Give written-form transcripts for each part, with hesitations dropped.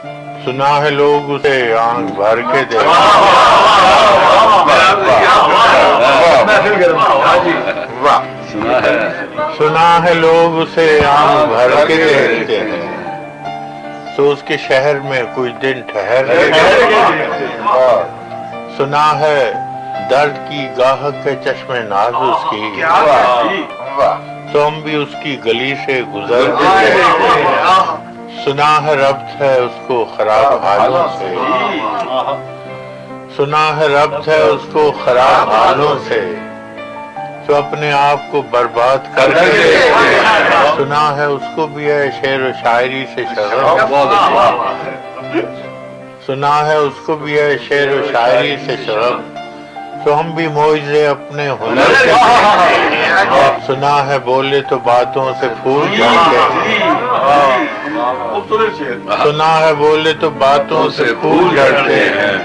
सुना है लोग उसे आंख भर के देखते वाह, सुना है लोग उसे आंख भर के देखते हैं, तो उसके शहर में कुछ दिन ठहर के। सुना है दर्द की गाहक के चश्मे नाज उसकी, तो हम भी उसकी गली से गुजर के। सुना है रब्त है उसको खराब हालों से, सुना है रब्त है उसको खराब हालों से, तो अपने आप को बर्बाद करके। सुना है उसको भी है शेर व शायरी से शरफ, सुना है उसको भी है शेर व शायरी से शरफ, तो हम भी मोइज़े अपने हुनर से। सुना है बोले तो बातों से फूल झड़ते हैं, सुना है बोले तो बातों से फूल झड़ते हैं,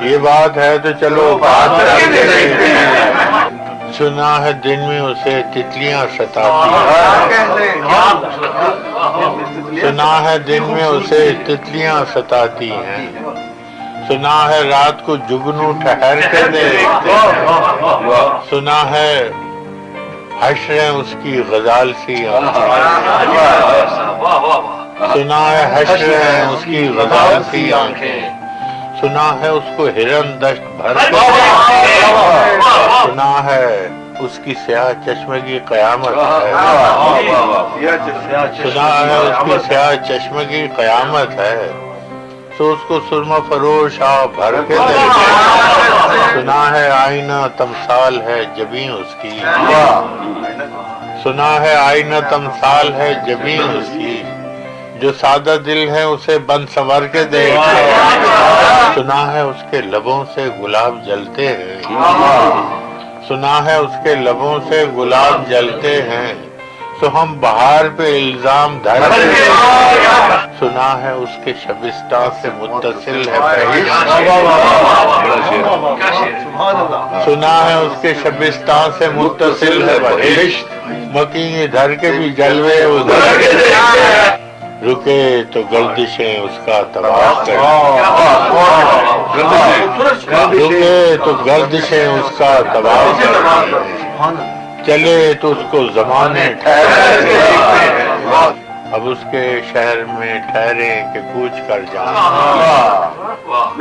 ये बात है तो चलो बात करते हैं। सुना है दिन में उसे तितलियां सताती हैं, सुना है दिन में उसे तितलियां सताती हैं, सुना है रात को जुगनू ठहर के देखते हैं, सुना है हश्रें उसकी गजाल सी आंखें, सुना है हश्रें उसकी गजाल सी आंखें, सुना है उसको हिरन दश्त भर के, सुना है उसकी स्याह चश्मे की कयामत है, सुना है उसकी स्याह चश्मे की कयामत है, तो उसको सुरमा फरोश आप भर के देखे। सुना है आईना तमसाल है जबीं उसकी, सुना है आईना तमसाल है जबीं उसकी, जो सादा दिल है उसे बंद संवर के देखे। सुना है उसके लबों से गुलाब जलते हैं, सुना है उसके लबों से गुलाब जलते हैं, तो हम बहार पे इल्जाम धरते हैं। सुना है उसके शबिस्तान से मुत्तसिल है बहिश्त, सुना है उसके शबिस्तान से मुत्तसिल है बहिश्त, मकीन इधर के भी जलवे उधर के। रुके तो गर्दिशें उसका तबाह करें, रुके तो गर्दिशें उसका तबाह करें, चले तो उसको जमाने ठहरे। अब उसके शहर में ठहरे कि कूच कर जाएं,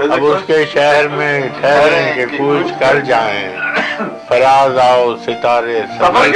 अब उसके शहर में ठहरे कि कूच कर जाएं, फराज आओ सितारे समझ